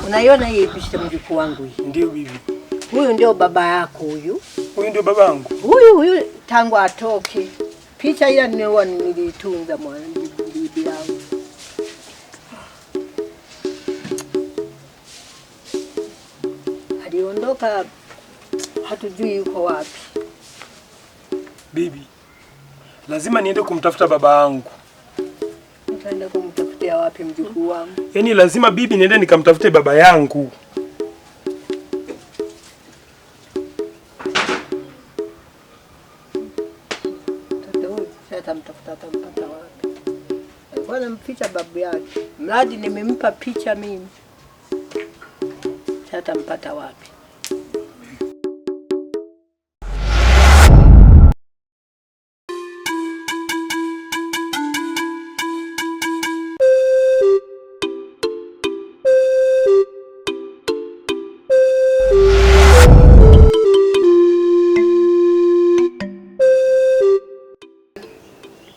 Unaiona hii picha mjukuu wangu hii? Ndio bibi. Huyu ndio baba yako huyu. Huyu ndio babangu. Huyu tangu atoke. Picha ile nilitunza mwana bibi yangu. Aliondoka hatujui yuko wapi. Bibi, lazima niende kumtafuta baba yangu. Nitaenda kumtafutia wapi mjukuu wangu? Yaani lazima bibi niende nikamtafute baba yangu. Atampata wapi? Alikuwa anamficha babu yake. Mradi nimempa picha mimi. Atampata wapi?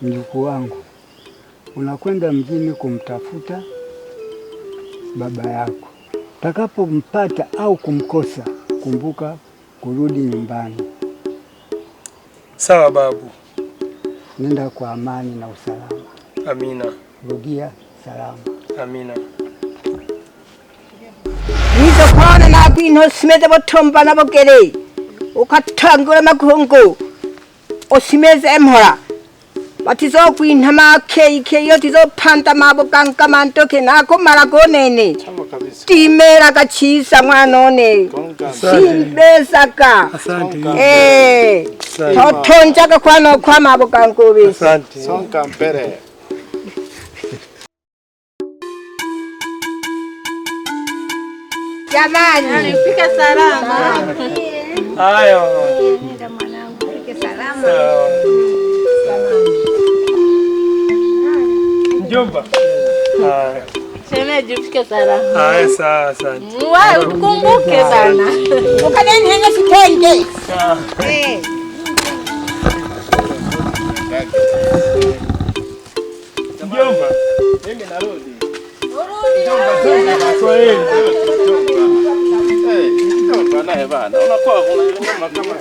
Mjukuu wangu, unakwenda mjini kumtafuta baba yako. Utakapompata au kumkosa, kumbuka kurudi nyumbani. Sawa babu. Nenda kwa amani na usalama. Amina. Rudia salama. Amina. Nizo kwana na bino simeze botomba na bogere. Ukatangura makungu. Osimeze emhora. Batizo kwintama keke yo tizo panta mabo kankamanto ke nako maragonene. Chama kabisa. Timera kachisa mwanone. Simbesaka. Asante. Totonja kwano kwa mabo kankobe. Asante. Sonka mbele. Jamani, Fika salama. Hayo. Nenda mwanangu, fika salama. Mjomba. Haya. Shemeji, fika salama. Haya, sawa, asante. Wewe ukumbuke sana. ukaneni henge sitenge. Mjomba. Mimi narudi. Mjomba naye bana. Unakuwa kuna ngoma kama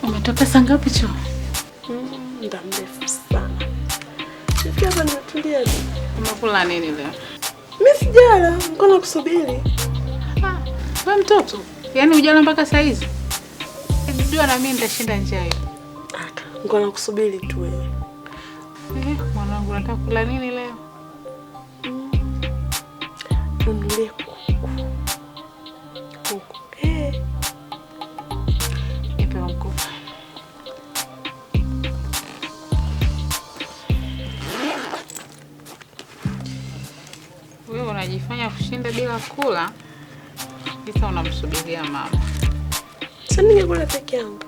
Umetoka saa ngapi cho? Muda mrefu sana. Nifikia hapa nimetulia. Umekula nini leo? Mimi sijala, niko nakusubiri. Wewe mtoto, yaani hujala mpaka saa hizi? Ndio na mimi nitashinda njaa hiyo. Niko nakusubiri tu wewe. Mwanangu unataka kula nini leo? Nunulie kuku. Nipe mkufu. unajifanya kushinda bila kula. Sasa unamsubiria mama. Sasa ningekula peke yangu.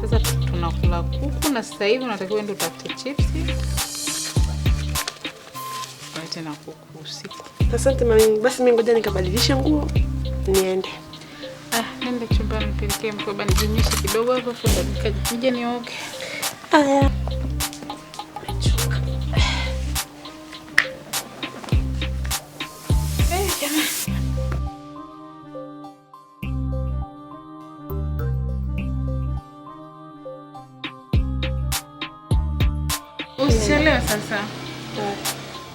Sasa tunakula kuku na sasa hivi unatakiwa ndio utafute chipsi. Waite na kuku usiku. Asante mami, basi mimi ngoja nikabadilisha nguo niende. Nenda chumbani nipelekee mkoba nijinyoshe kidogo hapo ndo nikuje nioge. Aya. Usichelewe sasa.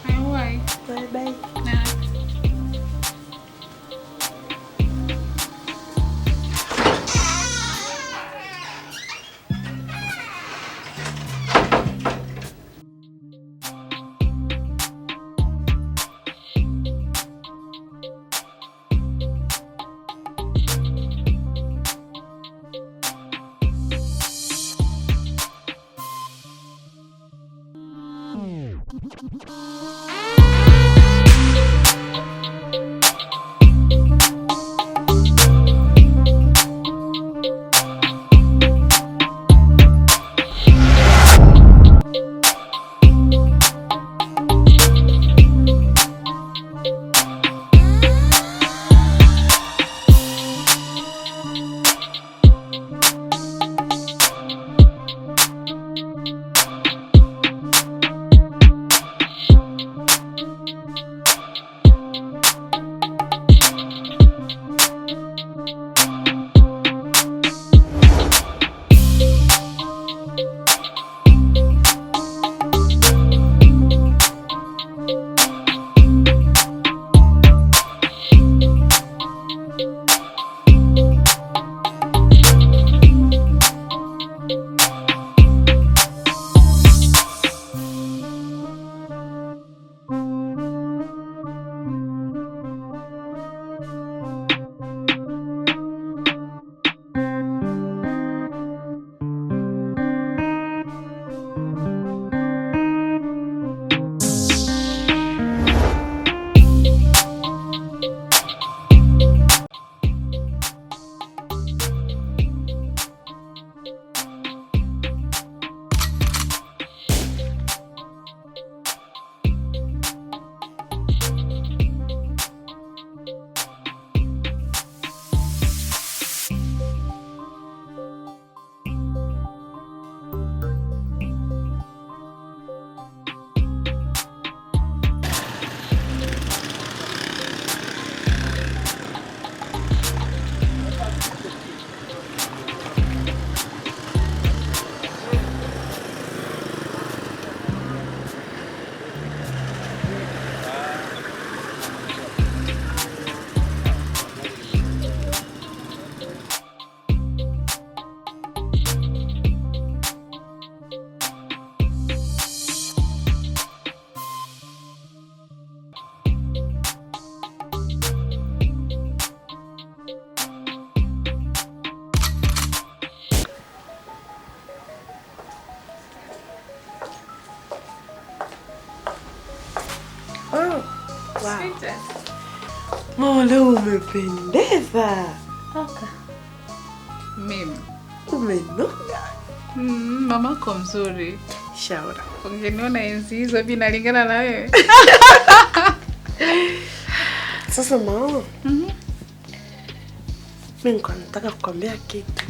Bye. Bye bye. Mama, leo umependeza. Mimi. Umenoga. Mamako mzuri. Shaura. Ungeniona enzi hizo hivi nalingana na wewe. Sasa mama. Mimi niko nataka kukwambia kitu.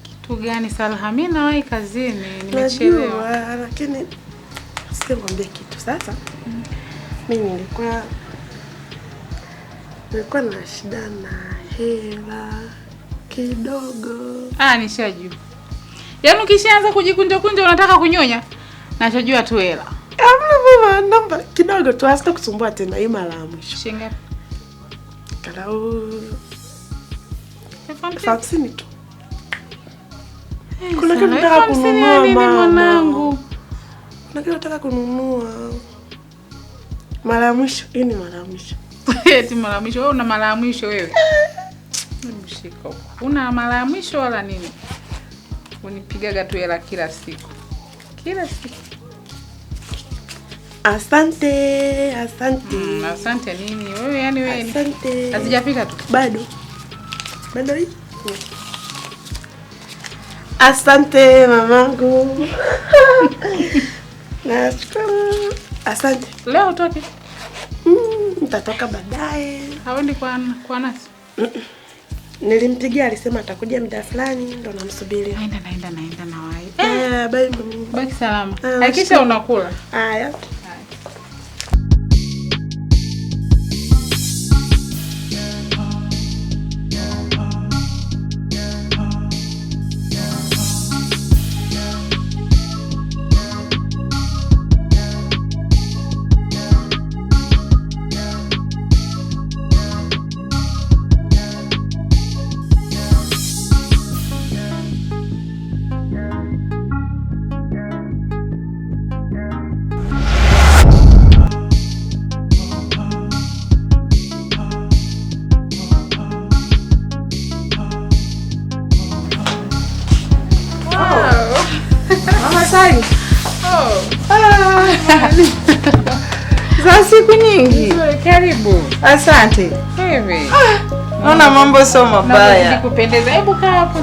Kitu gani Salha? Mimi nawahi kazini, nimechelewa. Najua, lakini sikwambia kitu sasa. Mimi nilikuwa na shida na hela kidogo. Nishajua. Yaani ukishaanza kujikunja unataka kunyonya? Nashajua tu hela. Mama, namba kidogo tu hasta kusumbua tena hii mara ya mwisho. Shinga. Karau. 50 tu. Kuna kitu nataka kununua mwanangu. Kuna kitu nataka kununua. Mara ya mwisho, hii ni mara ya mwisho. Eti mara ya mwisho, wewe una mara ya mwisho wewe. Mshika huko. Una mara ya mwisho wala nini? Unipigaga tu hela kila siku. Kila siku. Asante, asante. Asante nini? Wewe yani wewe. Asante. Hazijafika tu. Bado hii. Asante mamangu. Nashukuru. Asante. Leo utoke? Nitatoka baadaye. Hauendi kwa nasi? Nilimpigia alisema atakuja muda fulani ndo namsubiri. Naenda na wai. Bye mami. Baki salama. Hakikisha unakula. Haya. Za siku nyingi. Karibu. Asante. Hivi. Naona mambo sio mabaya. Nikupendeza. Hebu kaa hapo.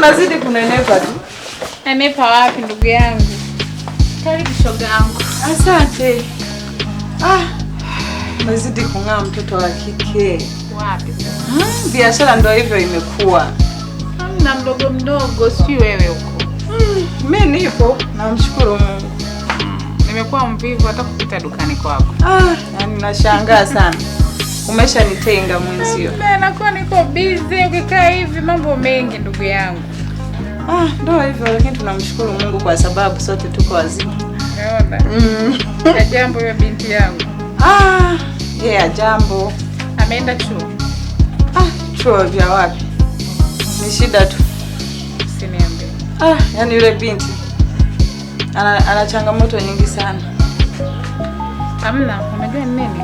Nazidi kunenepa tu. Nenepa wapi ndugu yangu? Karibu shoga yangu. Asante. Nazidi kung'aa mtoto wa kike. Wapi? Biashara ndio hivyo imekuwa. Na mdogo si wewe huko. Mimi nipo, namshukuru Mungu. Nimekuwa mvivu hata kupita dukani kwako. Yani nashangaa sana. Umeshanitenga mwenzio. Nakuwa niko busy ukikaa hivi mambo mengi ndugu yangu. Ndio hivyo lakini tunamshukuru Mungu kwa sababu sote tuko wazima. Unaona? Jambo hiyo binti yangu. Jambo. Ameenda chuo. Chuo vya wapi? Ni shida tu. Usiniambie. Yani yule binti ana changamoto nyingi sana. Hamna, unajua ni nini?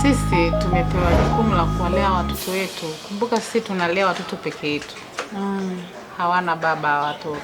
Sisi tumepewa jukumu la kuwalea watoto wetu. Kumbuka sisi tunalea watoto peke yetu. Hawana baba watoto.